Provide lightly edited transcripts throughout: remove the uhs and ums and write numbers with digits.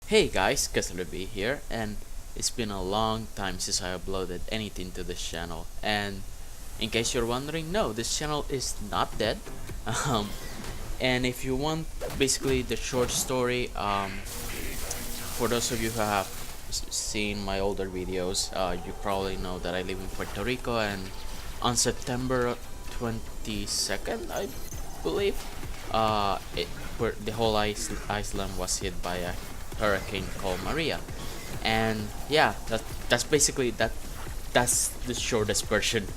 Hey guys, KeslerB here, and it's been a long time since I uploaded anything to this channel. And in case you're wondering, no, this channel is not dead. Um, and if you want basically the short story, for those of you who have seen my older videos, you probably know that I live in Puerto Rico, and on September 22nd, I believe, the whole Iceland was hit by a hurricane called Maria, and yeah, that's basically that. That's the shortest version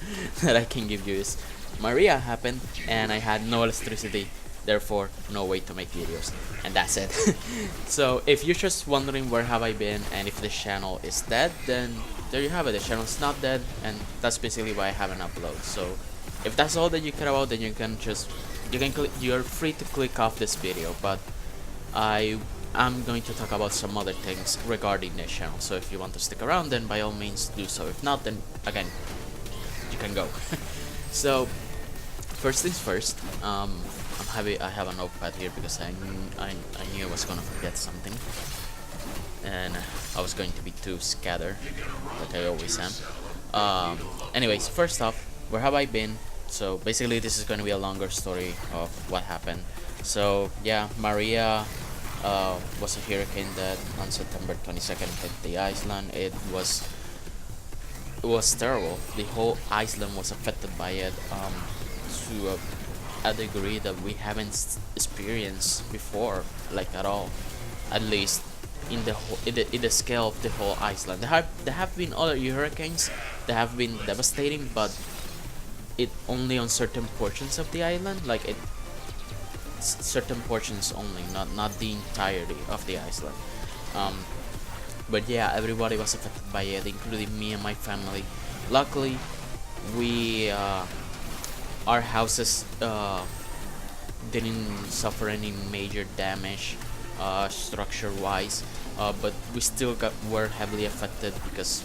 that I can give you. Is Maria happened, and I had no electricity, therefore no way to make videos, and that's it. So if you're just wondering where have I been and if the channel is dead, then there you have it. The channel's not dead, and that's basically why I haven't uploaded. So if that's all that you care about, then you're free to click off this video. But I'm going to talk about some other things regarding this channel. So if you want to stick around, then by all means do so. If not, then again, you can go. So first things first, I have a notepad here because I knew I was gonna forget something, and I was going to be too scattered, like I always am. Anyways, first off, where have I been? So basically, this is going to be a longer story of what happened. So yeah, Maria was a hurricane that on September 22nd hit the Iceland. It was terrible. The whole Iceland was affected by it, to a degree that we haven't experienced before, like at all. At least in the scale of the whole Iceland. There have been other hurricanes that have been devastating, but it only on certain portions of the island, like certain portions only, not the entirety of the island. Um, but yeah, everybody was affected by it, including me and my family. Luckily, we our houses didn't suffer any major damage, structure-wise, but we still were heavily affected because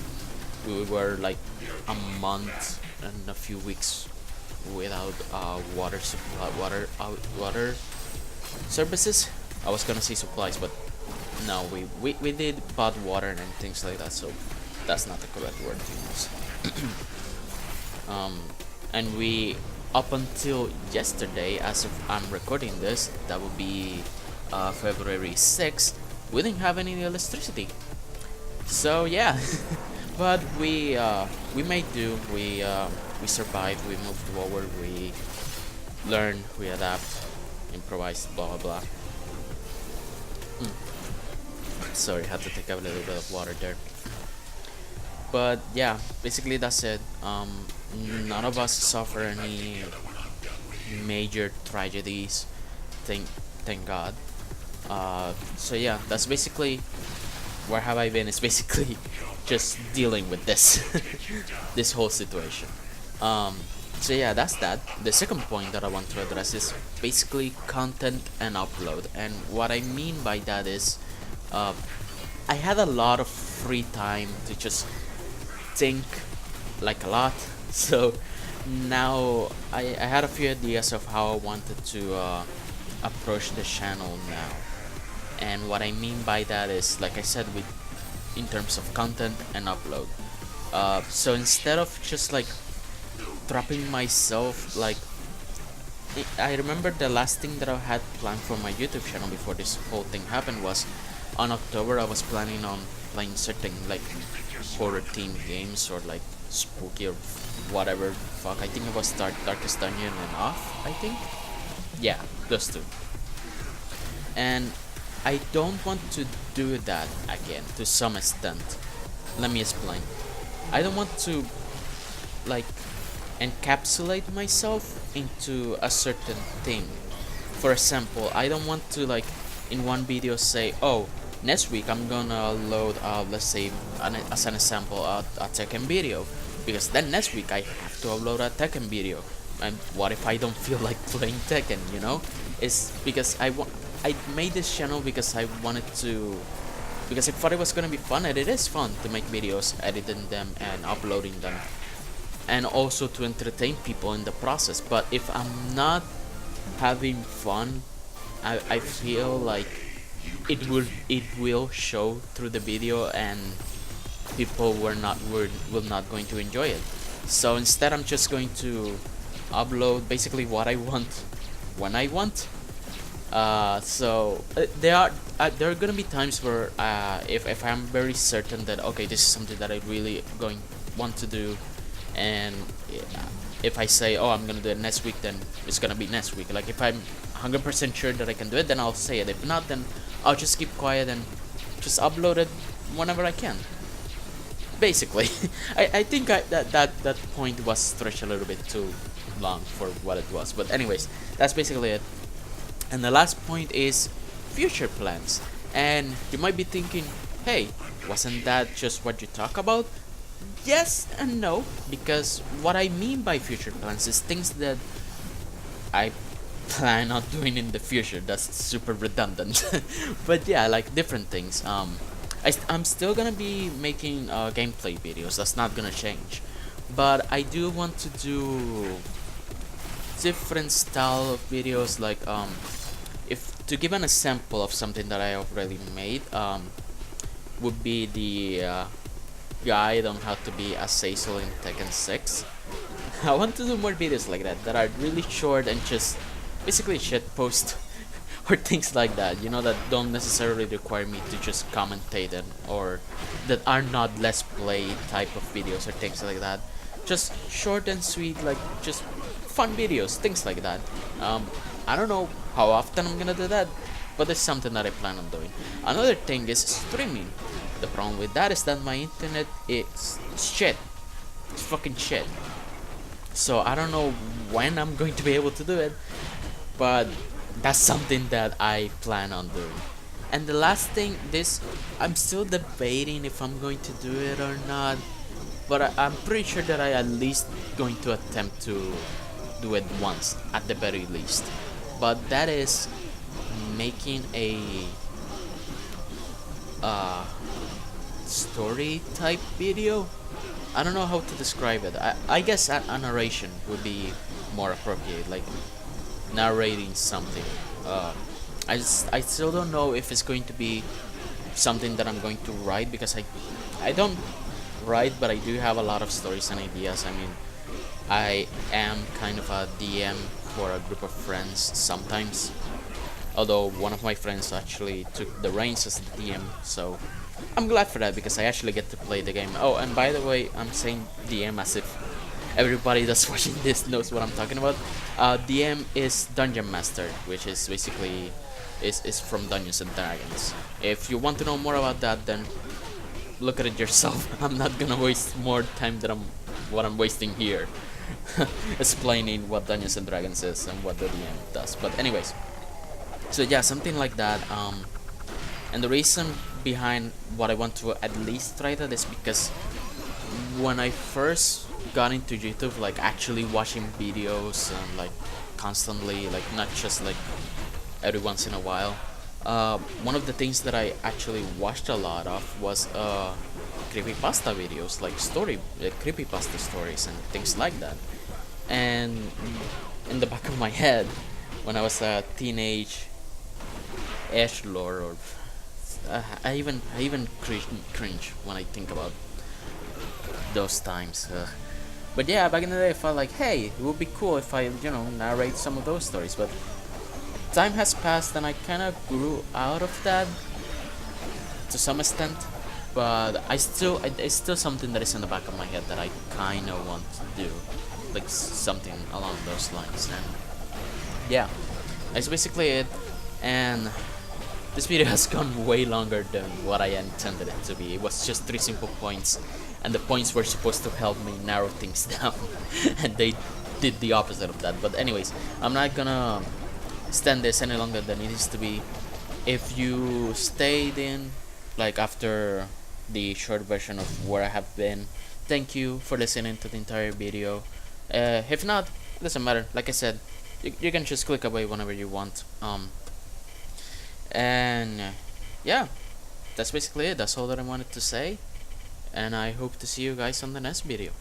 we were like a month and a few weeks without water supply, water services. I was gonna say supplies, but no, we did bought water and things like that, so that's not the correct word to use. um, and we, up until yesterday, as of I'm recording this, that would be February 6th, we didn't have any electricity. So yeah, but we made do. We survived. We moved forward. We learn. We adapt. Improvise. Blah blah blah. Sorry, had to take a little bit of water there. But yeah, basically that's it. None of us suffer any major tragedies. Thank God. So yeah, that's basically where have I been. It's basically just dealing with this this whole situation. Um, so yeah, that's that. The second point that I want to address is basically content and upload. And what I mean by that is, uh, I had a lot of free time to just think, like a lot. So now I had a few ideas of how I wanted to approach the channel now. And what I mean by that is, like I said, with in terms of content and upload. So instead of just like dropping myself, like I remember the last thing that I had planned for my YouTube channel before this whole thing happened was on October. I was planning on playing certain like horror themed games or like spooky or whatever. Fuck, I think it was Darkest Dungeon and Off. I think, yeah, those two. And I don't want to do that again to some extent. Let me explain. I don't want to like encapsulate myself into a certain thing. For example, I don't want to like in one video say, oh, next week I'm gonna load let's say as an example a Tekken video, because then next week I have to upload a Tekken video. And what if I don't feel like playing Tekken, you know? It's because I made this channel because I wanted to, because I thought it was gonna be fun, and it is fun to make videos, editing them and uploading them, and also to entertain people in the process. But if I'm not having fun, I feel like it will show through the video, and people will not going to enjoy it. So instead, I'm just going to upload basically what I want when I want. There are gonna be times where if I'm very certain that okay, this is something that I really going want to do, and if I say, oh, I'm gonna do it next week, then it's gonna be next week. Like if I'm 100% sure that I can do it, then I'll say it. If not, then I'll just keep quiet and just upload it whenever I can. Basically, I think that point was stretched a little bit too long for what it was. But anyways, that's basically it. And the last point is future plans. And you might be thinking, hey, wasn't that just what you talk about? Yes and no, because what I mean by future plans is things that I plan on doing in the future. That's super redundant. But yeah, like different things. I'm still gonna be making gameplay videos. That's not gonna change. But I do want to do different style of videos, like if to give an example of something that I already made, would be the guide on how to be Azazel in Tekken 6. I want to do more videos like that are really short and just basically shitpost or things like that, you know, that don't necessarily require me to just commentate it, or that are not let's play type of videos or things like that. Just short and sweet, like just fun videos, things like that. I don't know how often I'm gonna do that, but it's something that I plan on doing. Another thing is streaming. The problem with that is that my internet is shit. It's fucking shit. So I don't know when I'm going to be able to do it, but that's something that I plan on doing. And the last thing, I'm still debating if I'm going to do it or not, but I'm pretty sure that I at least going to attempt to do it once at the very least. But that is making a story type video. I don't know how to describe it. I guess a narration would be more appropriate, like narrating something. I still don't know if it's going to be something that I'm going to write, because I don't write, but I do have a lot of stories and ideas. I mean, I am kind of a DM for a group of friends sometimes, although one of my friends actually took the reins as the DM, so I'm glad for that because I actually get to play the game. Oh, and by the way, I'm saying DM as if everybody that's watching this knows what I'm talking about. DM is Dungeon Master, which is basically is from Dungeons and Dragons. If you want to know more about that, then look at it yourself. I'm not gonna waste more time than I'm wasting here explaining what Dungeons and Dragons is and what the DM does. But anyways, so yeah, something like that. And the reason behind what I want to at least try that is because when I first got into YouTube, like actually watching videos and like constantly, like not just like every once in a while, one of the things that I actually watched a lot of was creepypasta videos, like creepypasta stories and things like that. And in the back of my head, when I was a teenage edgelord, or I even cringe when I think about those times. But yeah, back in the day, I felt like, hey, it would be cool if I, narrate some of those stories. But time has passed, and I kind of grew out of that to some extent. But it's still something that is in the back of my head that I kind of want to do, like something along those lines. And yeah, that's basically it. And this video has gone way longer than what I intended it to be. It was just 3 simple points, and the points were supposed to help me narrow things down, and they did the opposite of that. But anyways, I'm not gonna extend this any longer than it needs to be. If you stayed in, like after the short version of where I have been, thank you for listening to the entire video. If not, it doesn't matter. Like I said, you can just click away whenever you want. And yeah, that's basically it. That's all that I wanted to say, and I hope to see you guys on the next video.